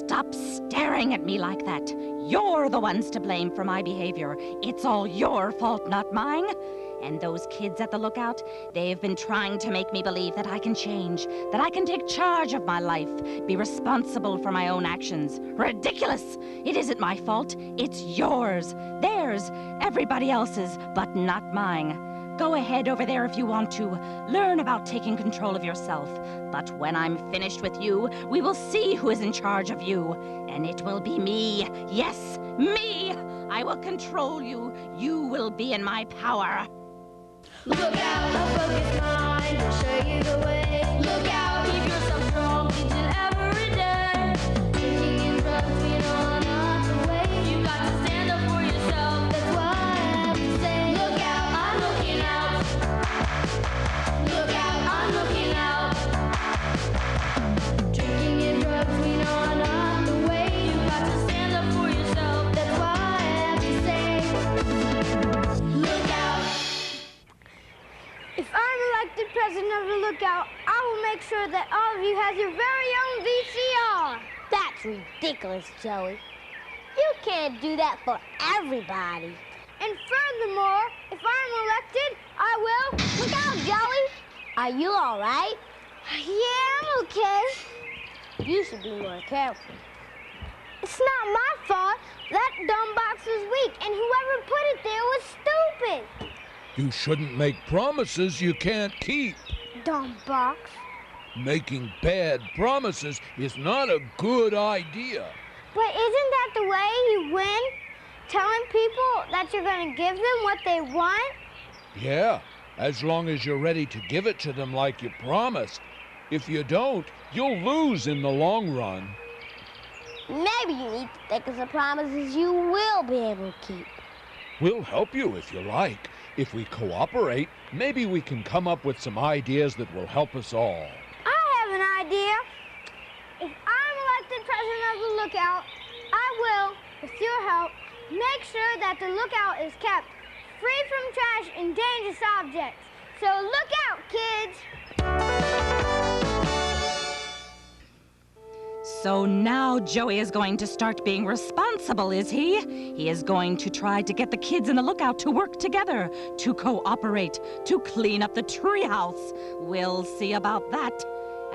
Stop staring at me like that. You're the ones to blame for my behavior. It's all your fault, not mine. And those kids at the lookout, they've been trying to make me believe that I can change, that I can take charge of my life, be responsible for my own actions. Ridiculous! It isn't my fault. It's yours, theirs, everybody else's, but not mine. Go ahead over there if you want to. Learn about taking control of yourself. But when I'm finished with you, we will see who is in charge of you. And it will be me. Yes, me! I will control you. You will be in my power. Look out, a focused mind will show you the way. Look out, keep yourself strong each and every day. Drinking and drugs, we know are not the way. You got to stand up for yourself, that's why I have to say. Look out, I'm looking out. Look out, I'm looking out. Drinking and drugs, we know are not the way. You got to stand up for yourself, that's why I have to say. Look out. If I'm elected president of the Lookout, I will make sure that all of you have your very own VCR. That's ridiculous, Joey. You can't do that for everybody. And furthermore, if I'm elected, I will... Look out, Joey! Are you all right? Yeah, I'm okay. You should be more careful. It's not my fault. That dumb box was weak, and whoever put it there was stupid. You shouldn't make promises you can't keep. Dumb box. Making bad promises is not a good idea. But isn't that the way you win? Telling people that you're going to give them what they want? Yeah, as long as you're ready to give it to them like you promised. If you don't, you'll lose in the long run. Maybe you need to think of some promises you will be able to keep. We'll help you if you like. If we cooperate, maybe we can come up with some ideas that will help us all. I have an idea. If I'm elected president of the Lookout, I will, with your help, make sure that the Lookout is kept free from trash and dangerous objects. So look out, kids! So now Joey is going to start being responsible, is he? He is going to try to get the kids in the Lookout to work together, to cooperate, to clean up the treehouse. We'll see about that.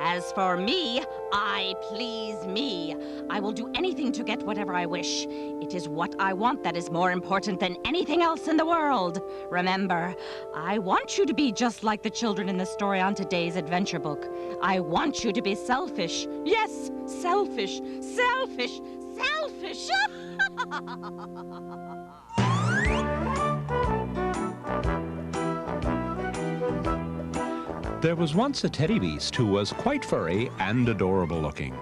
As for me, I please me. I will do anything to get whatever I wish. It is what I want that is more important than anything else in the world. Remember, I want you to be just like the children in the story on today's adventure book. I want you to be selfish. Yes, selfish, selfish, selfish. There was once a teddy beast who was quite furry and adorable looking.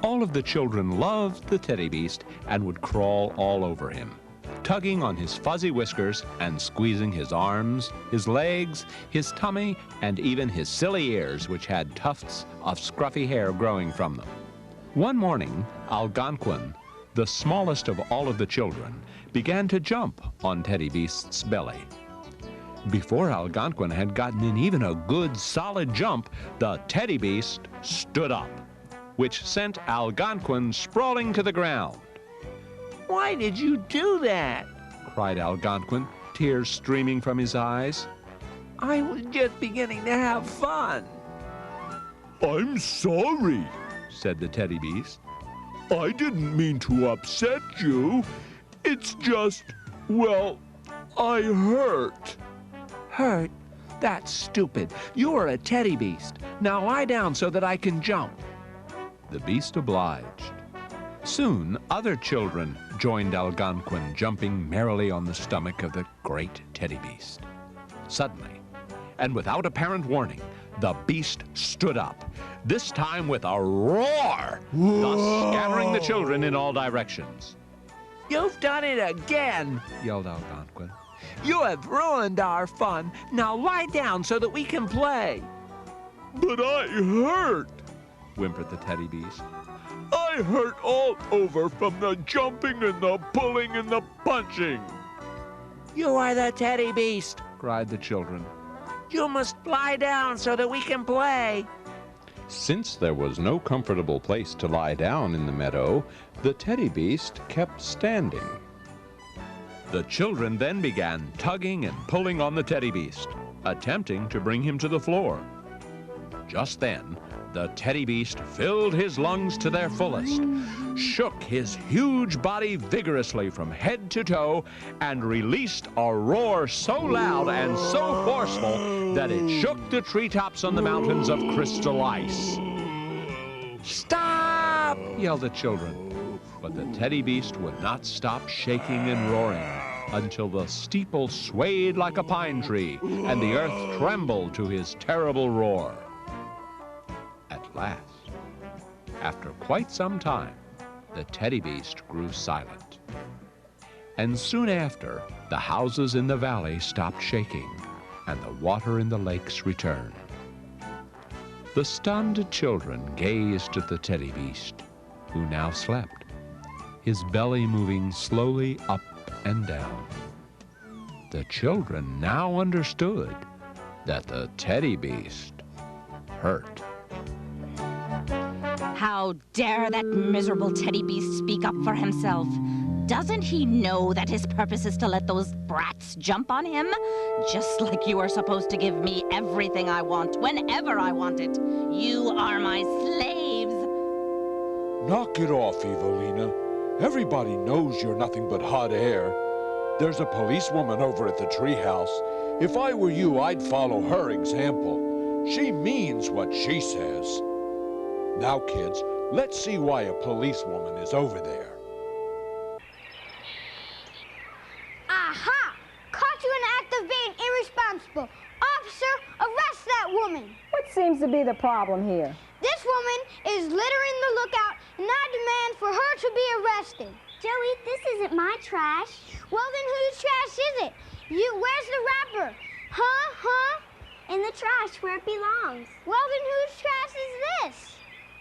All of the children loved the teddy beast and would crawl all over him, tugging on his fuzzy whiskers and squeezing his arms, his legs, his tummy, and even his silly ears, which had tufts of scruffy hair growing from them. One morning, Algonquin, the smallest of all of the children, began to jump on Teddy Beast's belly. Before Algonquin had gotten in even a good solid jump, the Teddy Beast stood up, which sent Algonquin sprawling to the ground. Why did you do that? Cried Algonquin, tears streaming from his eyes. I was just beginning to have fun. I'm sorry, said the Teddy Beast. I didn't mean to upset you. It's just, well, I hurt. Hurt? That's stupid. You're a teddy beast. Now lie down so that I can jump. The beast obliged. Soon, other children joined Algonquin, jumping merrily on the stomach of the great teddy beast. Suddenly, and without apparent warning, the beast stood up, this time with a roar, thus scattering the children in all directions. You've done it again, yelled Algonquin. You have ruined our fun. Now lie down so that we can play. But I hurt, whimpered the teddy beast. I hurt all over from the jumping and the pulling and the punching. You are the teddy beast, cried the children. You must lie down so that we can play. Since there was no comfortable place to lie down in the meadow, the teddy beast kept standing. The children then began tugging and pulling on the teddy beast, attempting to bring him to the floor. Just then, the teddy beast filled his lungs to their fullest, shook his huge body vigorously from head to toe, and released a roar so loud and so forceful that it shook the treetops on the mountains of crystal ice. "Stop!" yelled the children. But the teddy beast would not stop shaking and roaring until the steeple swayed like a pine tree and the earth trembled to his terrible roar. At last, after quite some time, the teddy beast grew silent. And soon after, the houses in the valley stopped shaking and the water in the lakes returned. The stunned children gazed at the teddy beast, who now slept, his belly moving slowly up and down. The children now understood that the teddy beast hurt. How dare that miserable teddy beast speak up for himself? Doesn't he know that his purpose is to let those brats jump on him? Just like you are supposed to give me everything I want, whenever I want it. You are my slaves. Knock it off, Evelina. Everybody knows you're nothing but hot air. There's a policewoman over at the treehouse. If I were you, I'd follow her example. She means what she says. Now, kids, let's see why a policewoman is over there. Aha! Caught you in the act of being irresponsible. Officer, arrest that woman. What seems to be the problem here? This woman is littering the lookout, and I demand for her to be arrested. Joey, this isn't my trash. Well, then whose trash is it? Where's the wrapper? Huh? In the trash where it belongs. Well, then whose trash is this?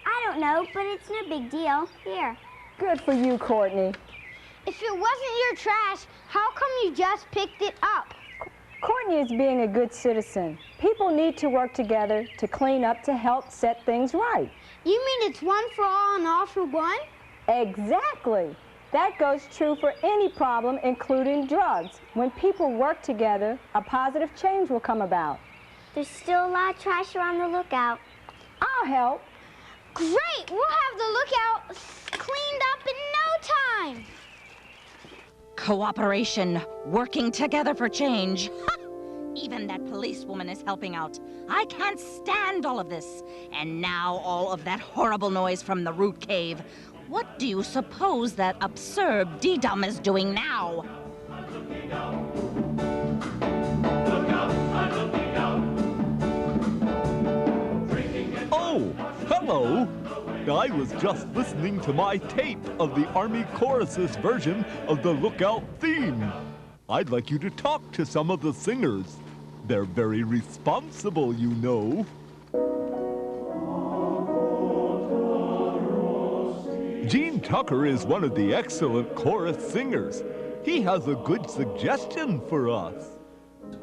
I don't know, but it's no big deal. Here. Good for you, Courtney. If it wasn't your trash, how come you just picked it up? Courtney is being a good citizen. People need to work together to clean up to help set things right. You mean it's one for all and all for one? Exactly. That goes true for any problem, including drugs. When people work together, a positive change will come about. There's still a lot of trash around the lookout. I'll help. Great! We'll have the lookout cleaned up in no time. Cooperation, working together for change. Even that policewoman is helping out. I can't stand all of this. And now all of that horrible noise from the root cave. What do you suppose that absurd D-Dum is doing now? Oh, hello! I was just listening to my tape of the Army Chorus's version of the Lookout theme. I'd like you to talk to some of the singers. They're very responsible, you know. Gene Tucker is one of the excellent chorus singers. He has a good suggestion for us.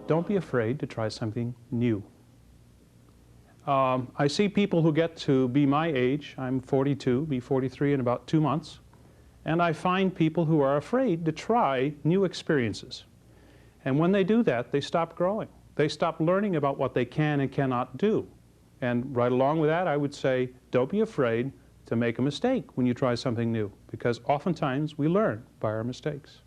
Don't be afraid to try something new. I see people who get to be my age. I'm 42, be 43 in about 2 months. And I find people who are afraid to try new experiences. And when they do that, they stop growing. They stop learning about what they can and cannot do. And right along with that, I would say, don't be afraid to make a mistake when you try something new, because oftentimes we learn by our mistakes.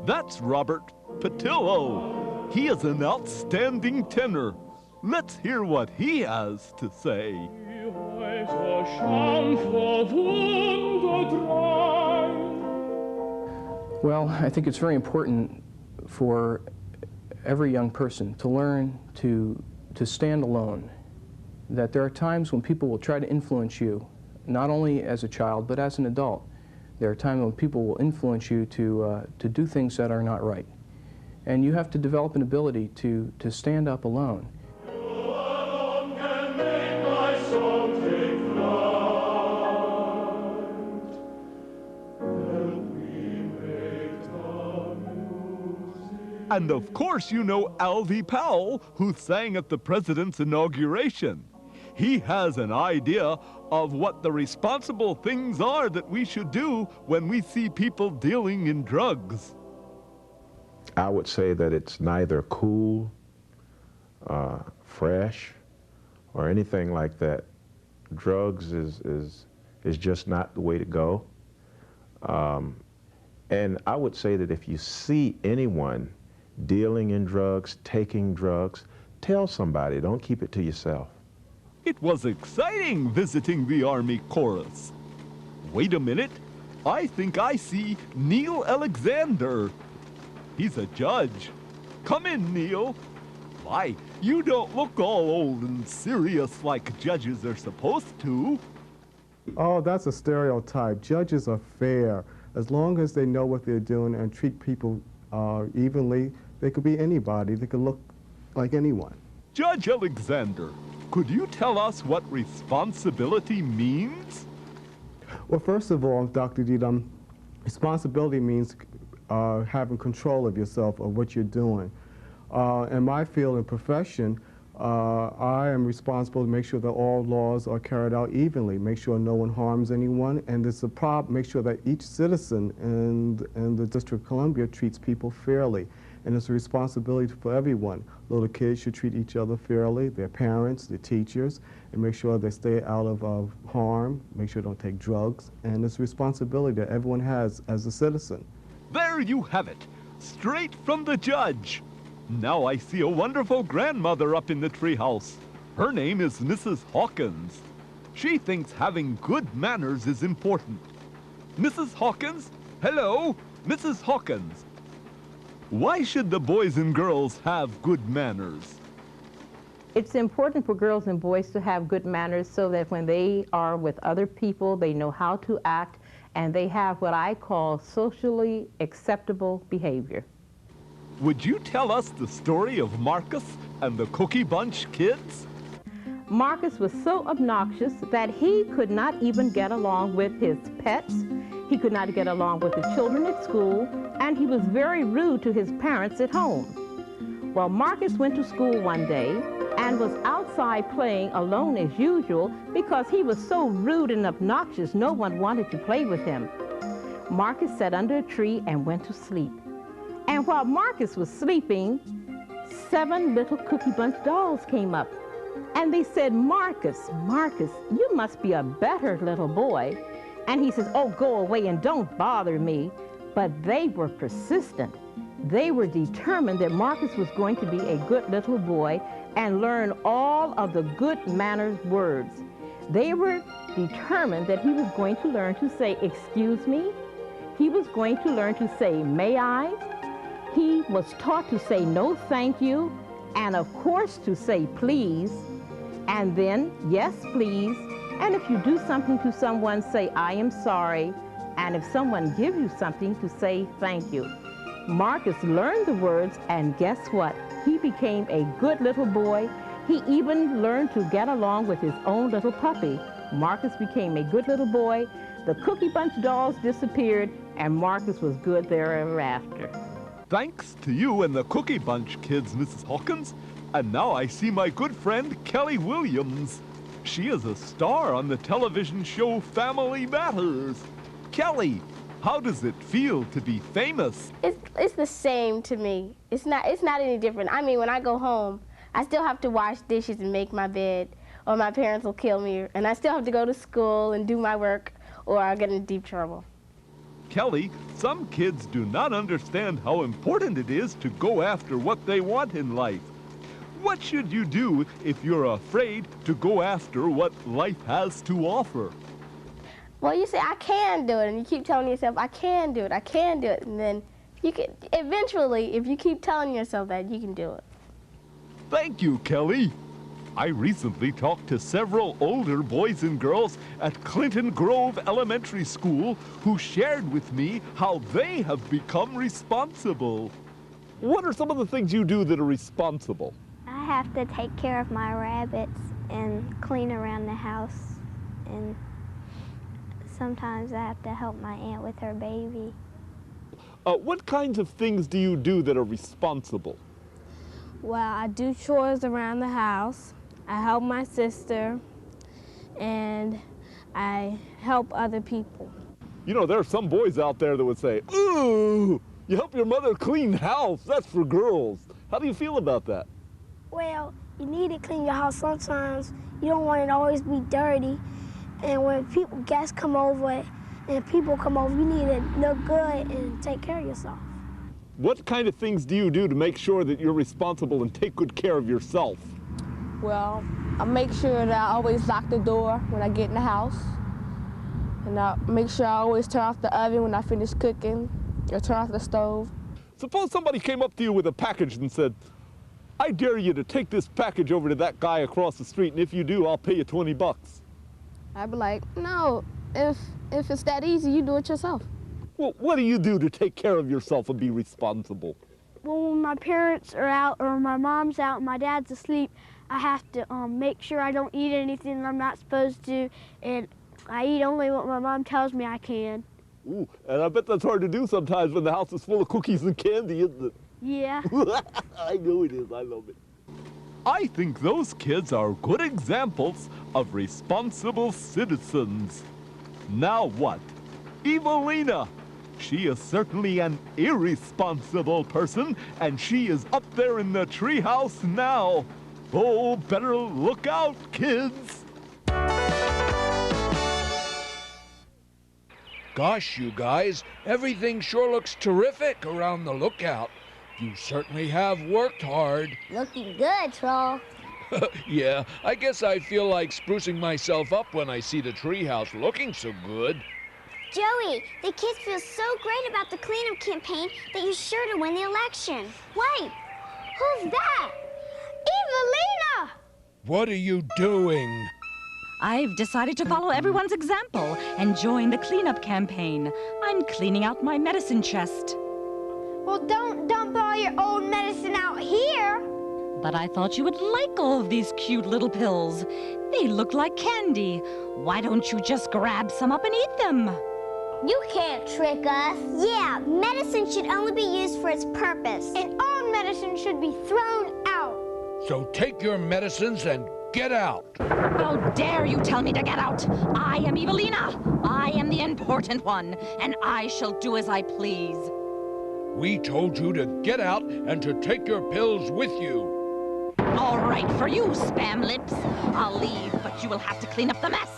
That's Robert Patillo. He is an outstanding tenor. Let's hear what he has to say. Well, I think it's very important for every young person to learn to stand alone. That there are times when people will try to influence you, not only as a child, but as an adult. There are times when people will influence you to do things that are not right. And you have to develop an ability to stand up alone. And of course you know Alvy Powell, who sang at the president's inauguration. He has an idea of what the responsible things are that we should do when we see people dealing in drugs. I would say that it's neither cool, fresh, or anything like that. Drugs is just not the way to go. And I would say that if you see anyone dealing in drugs, taking drugs, tell somebody, don't keep it to yourself. It was exciting visiting the Army Chorus. Wait a minute, I think I see Neil Alexander. He's a judge. Come in, Neil. Why, you don't look all old and serious like judges are supposed to. Oh, that's a stereotype. Judges are fair. As long as they know what they're doing and treat people evenly, they could be anybody. They could look like anyone. Judge Alexander, could you tell us what responsibility means? Well, first of all, Dr. Didam, responsibility means having control of yourself, of what you're doing. In my field and profession, I am responsible to make sure that all laws are carried out evenly, make sure no one harms anyone, and it's a problem, make sure that each citizen in the District of Columbia treats people fairly. And it's a responsibility for everyone. Little kids should treat each other fairly, their parents, their teachers, and make sure they stay out of harm, make sure they don't take drugs, and it's a responsibility that everyone has as a citizen. There you have it, straight from the judge. Now I see a wonderful grandmother up in the treehouse. Her name is Mrs. Hawkins. She thinks having good manners is important. Mrs. Hawkins? Hello, Mrs. Hawkins. Why should the boys and girls have good manners? It's important for girls and boys to have good manners so that when they are with other people, they know how to act, and they have what I call socially acceptable behavior. Would you tell us the story of Marcus and the Cookie Bunch kids? Marcus was so obnoxious that he could not even get along with his pets. He could not get along with the children at school, and he was very rude to his parents at home. Well, Marcus went to school one day and was outside playing alone as usual because he was so rude and obnoxious no one wanted to play with him. Marcus sat under a tree and went to sleep. And while Marcus was sleeping, 7 little Cookie Bunch dolls came up. And they said, Marcus, Marcus, you must be a better little boy. And he says, oh, go away and don't bother me. But they were persistent. They were determined that Marcus was going to be a good little boy and learn all of the good manners words. They were determined that he was going to learn to say, excuse me. He was going to learn to say, may I? He was taught to say no thank you, and of course to say please, and then yes please, and if you do something to someone, say I am sorry, and if someone gives you something, to say thank you. Marcus learned the words, and guess what? He became a good little boy. He even learned to get along with his own little puppy. Marcus became a good little boy. The Cookie Bunch dolls disappeared, and Marcus was good thereafter. Thanks to you and the Cookie Bunch kids, Mrs. Hawkins. And now I see my good friend Kelly Williams. She is a star on the television show Family Matters. Kelly, how does it feel to be famous? It's the same to me. It's not any different. I mean, when I go home, I still have to wash dishes and make my bed, or my parents will kill me. And I still have to go to school and do my work, or I'll get in deep trouble. Kelly, some kids do not understand how important it is to go after what they want in life. What should you do if you're afraid to go after what life has to offer? Well, you say, I can do it, and you keep telling yourself, I can do it, I can do it, and then you can, eventually, if you keep telling yourself that, you can do it. Thank you, Kelly. I recently talked to several older boys and girls at Clinton Grove Elementary School who shared with me how they have become responsible. What are some of the things you do that are responsible? I have to take care of my rabbits and clean around the house, and sometimes I have to help my aunt with her baby. What kinds of things do you do that are responsible? Well, I do chores around the house. I help my sister, and I help other people. You know, there are some boys out there that would say, "Ooh, you help your mother clean house. That's for girls." How do you feel about that? Well, you need to clean your house sometimes. You don't want it to always be dirty. And when guests come over and people come over, you need to look good and take care of yourself. What kind of things do you do to make sure that you're responsible and take good care of yourself? Well, I make sure that I always lock the door when I get in the house. And I make sure I always turn off the oven when I finish cooking, or turn off the stove. Suppose somebody came up to you with a package and said, "I dare you to take this package over to that guy across the street, and if you do, I'll pay you 20 bucks. I'd be like, no, if it's that easy, you do it yourself. Well, what do you do to take care of yourself and be responsible? Well, when my parents are out or my mom's out and my dad's asleep, I have to make sure I don't eat anything that I'm not supposed to, and I eat only what my mom tells me I can. Ooh, and I bet that's hard to do sometimes when the house is full of cookies and candy, isn't it? Yeah. I know it is. I love it. I think those kids are good examples of responsible citizens. Now what? Evelina! She is certainly an irresponsible person, and she is up there in the treehouse now. Oh, better look out, kids! Gosh, you guys, everything sure looks terrific around the lookout. You certainly have worked hard. Looking good, Troll. Yeah, I guess I feel like sprucing myself up when I see the treehouse looking so good. Joey, the kids feel so great about the cleanup campaign that you're sure to win the election. Wait, who's that? Evelina! What are you doing? I've decided to follow everyone's example and join the cleanup campaign. I'm cleaning out my medicine chest. Well, don't dump all your old medicine out here. But I thought you would like all of these cute little pills. They look like candy. Why don't you just grab some up and eat them? You can't trick us. Yeah, medicine should only be used for its purpose. And all medicine should be thrown out. So take your medicines and get out. How dare you tell me to get out? I am Evelina. I am the important one, and I shall do as I please. We told you to get out and to take your pills with you. All right, for you, Spam Lips. I'll leave, but you will have to clean up the mess.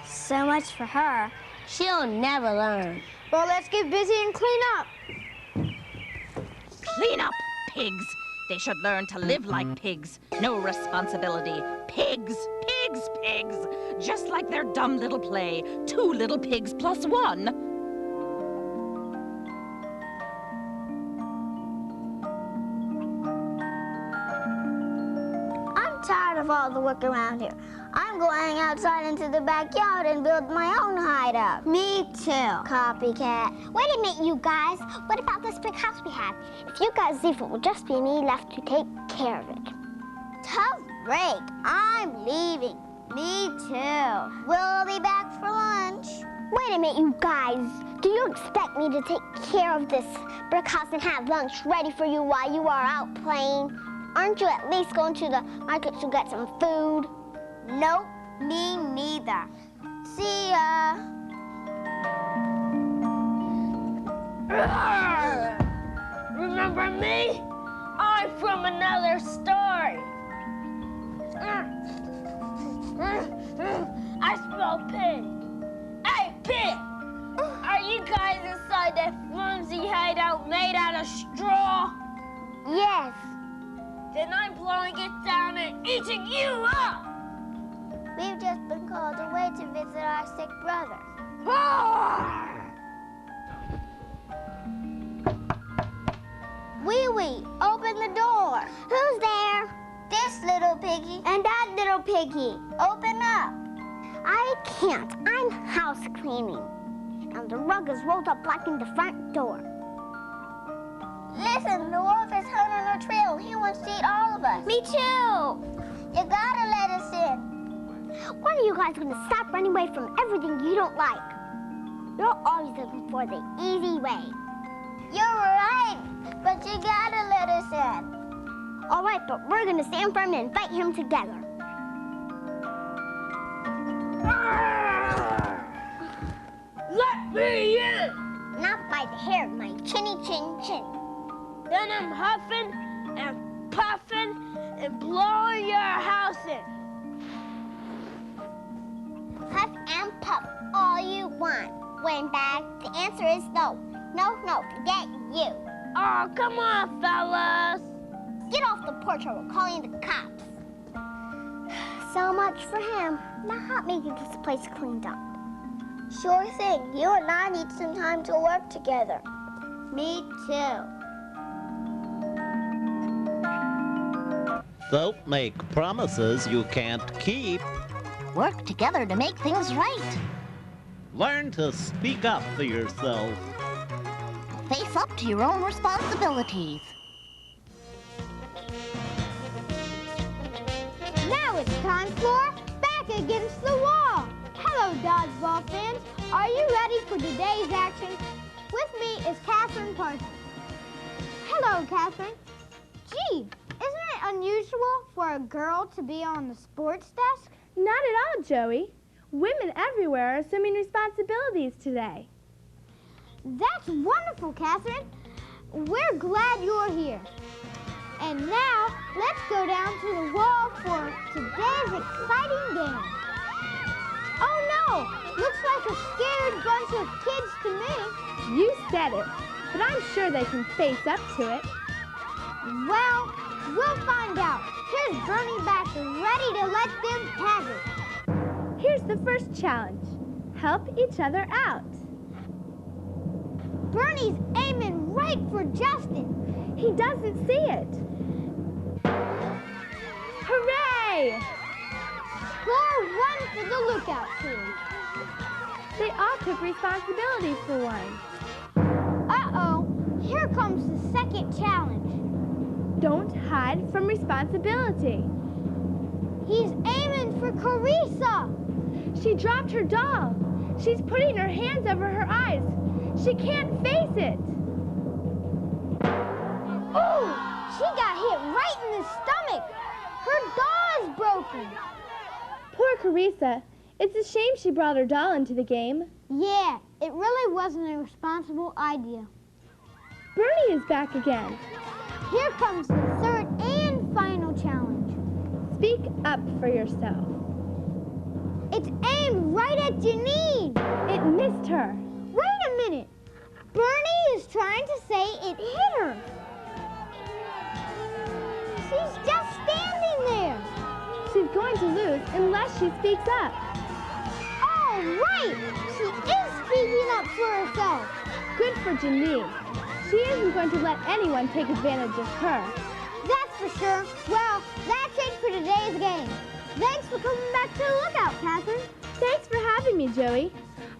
So much for her. She'll never learn. Well, let's get busy and clean up. Clean up, pigs. They should learn to live like pigs. No responsibility. Pigs, pigs, pigs. Just like their dumb little play. 2 little pigs plus 1. I'm tired of all the work around here. I'm going outside into the backyard and build my own hideout. Me too. Copycat. Wait a minute, you guys. What about this big house we have? If you guys leave, it will just be me left to take care of it. Tough break. I'm leaving. Me too. We'll be back for lunch. Wait a minute, you guys. Do you expect me to take care of this brick house and have lunch ready for you while you are out playing? Aren't you at least going to the market to get some food? Nope, me neither. See ya. Remember me? I'm from another story. I smell pig. Hey, pig! Are you guys inside that flimsy hideout made out of straw? Yes. Then I'm blowing it down and eating you up! We've just been called away to visit our sick brother. Wee-wee, open the door. Who's there? This little piggy. And that little piggy. Open up. I can't. I'm house cleaning. And the rug is rolled up blocking the front door. Listen, the wolf is hung on our trail. He wants to eat all of us. Me too. You gotta let us in. When are you guys gonna stop running away from everything you don't like? You're always looking for the easy way. You're right, but you gotta let us in. All right, but we're gonna stand firm and fight him together. Let me in! Not by the hair of my chinny chin chin. Then I'm huffing and puffing and blowing your house in. Huff and puff all you want. Windbag, the answer is no. No, no, forget you. Oh, come on, fellas. Get off the porch or we're calling the cops. So much for him. Now help me get this place cleaned up. Sure thing. You and I need some time to work together. Me too. Don't make promises you can't keep. Work together to make things right. Learn to speak up for yourself. Face up to your own responsibilities. Now it's time for Back Against the Wall. Hello, dodgeball fans. Are you ready for today's action? With me is Catherine Parsons. Hello, Catherine. Gee, isn't it unusual for a girl to be on the sports desk? Not at all, Joey. Women everywhere are assuming responsibilities today. That's wonderful, Catherine. We're glad you're here. And now, let's go down to the wall for today's exciting game. Oh no! Looks like a scared bunch of kids to me. You said it, but I'm sure they can face up to it. Well, we'll find out. Here's Bernie Baxter, ready to let them have it. Here's the first challenge. Help each other out. Bernie's aiming right for Justin. He doesn't see it. Hooray! Score one for the lookout team. They all took responsibility for one. Uh-oh, here comes the second challenge. Don't hide from responsibility. He's aiming for Carissa. She dropped her doll. She's putting her hands over her eyes. She can't face it. Ooh, she got hit right in the stomach. Her doll is broken. Poor Carissa. It's a shame she brought her doll into the game. Yeah, it really wasn't a responsible idea. Bernie is back again. Here comes the third and final challenge. Speak up for yourself. It's aimed right at Janine. It missed her. Wait a minute. Bernie is trying to say it hit her. She's just standing there. She's going to lose unless she speaks up. Oh, right. She is speaking up for herself. Good for Janine. She isn't going to let anyone take advantage of her. That's for sure. Well, that's it for today's game. Thanks for coming back to the lookout, Catherine. Thanks for having me, Joey.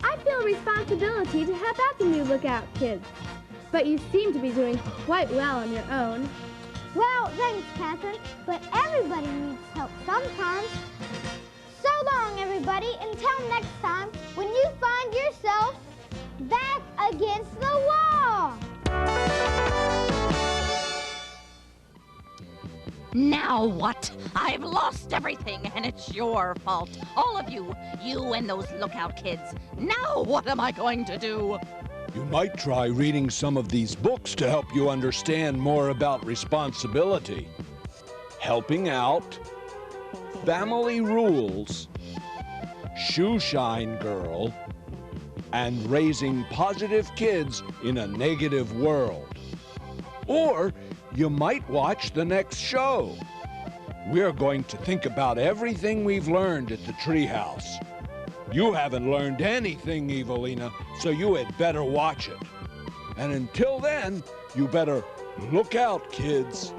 I feel a responsibility to help out the new lookout kids. But you seem to be doing quite well on your own. Well, thanks, Catherine. But everybody needs help sometimes. So long, everybody. Until next time, when you find yourself back against the wall. Now what? I've lost everything, and it's your fault. All of you. You and those lookout kids. Now what am I going to do? You might try reading some of these books to help you understand more about responsibility. Helping out, family rules, shoe shine girl, and raising positive kids in a negative world. Or you might watch the next show. We're going to think about everything we've learned at the treehouse. You haven't learned anything, Evelina, so you had better watch it. And until then, you better look out, kids.